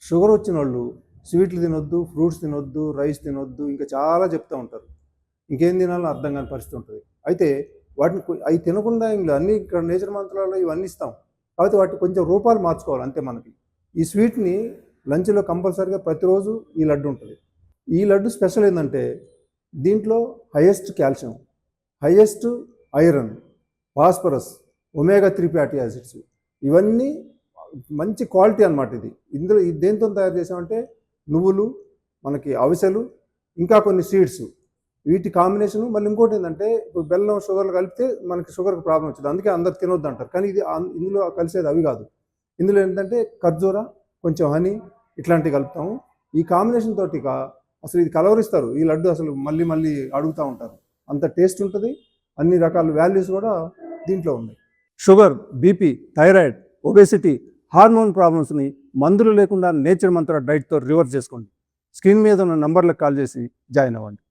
Sugar వచ్చిన వాళ్ళు స్వీట్లు తినొద్దు, ఫ్రూట్స్ తినొద్దు, రైస్ తినొద్దు, ఇంకా చాలా చెప్తూ ఉంటారు. ఇంకేం తినాలో అర్థం కాని పరిస్థితి ఉంటుంది. అయితే వాటిని అవి తినకుండా ఇందులో అన్ని ఇక్కడ నేచర్ మంత్రాల్లో ఇవన్నీ ఇస్తాం. కాబట్టి వాటిని కొంచెం రూపాలు మార్చుకోవాలి అంతే మనకి. ఈ స్వీట్ని లంచ్లో కంపల్సరీగా ప్రతిరోజు ఈ లడ్డు ఉంటుంది. ఈ లడ్డు స్పెషల్ ఏంటంటే దీంట్లో highest calcium, highest iron, phosphorus, omega 3 fatty acids, ఇవన్నీ మంచి క్వాలిటీ అనమాట. ఇందులో దేంతో తయారు చేసామంటే నువ్వులు, మనకి అవిసెలు, ఇంకా కొన్ని సీడ్స్, వీటి కాంబినేషన్. మళ్ళీ ఇంకోటి ఏంటంటే ఇప్పుడు బెల్లం షుగర్లు కలిపితే మనకి షుగర్కి ప్రాబ్లం వచ్చింది, అందుకే అందరు తినొద్దు అంటారు. కానీ ఇందులో కలిసేది అవి కాదు. ఇందులో ఏంటంటే ఖర్జూర, కొంచెం హనీ ఇట్లాంటివి కలుపుతాము. ఈ కాంబినేషన్ తోటి అసలు ఇది కలవరిస్తారు. ఈ లడ్డు అసలు మళ్ళీ మళ్ళీ అడుగుతూ ఉంటారు, అంత టేస్ట్ ఉంటుంది. అన్ని రకాల వాల్యూస్ కూడా దీంట్లో ఉన్నాయి. Sugar, BP, thyroid, obesity, hormone ప్రాబ్లమ్స్ని మందులు లేకుండా నేచర్ మంత్ర డైట్తో రివర్స్ చేసుకోండి. స్క్రీన్ మీద ఉన్న నంబర్లకు కాల్ చేసి జాయిన్ అవ్వండి.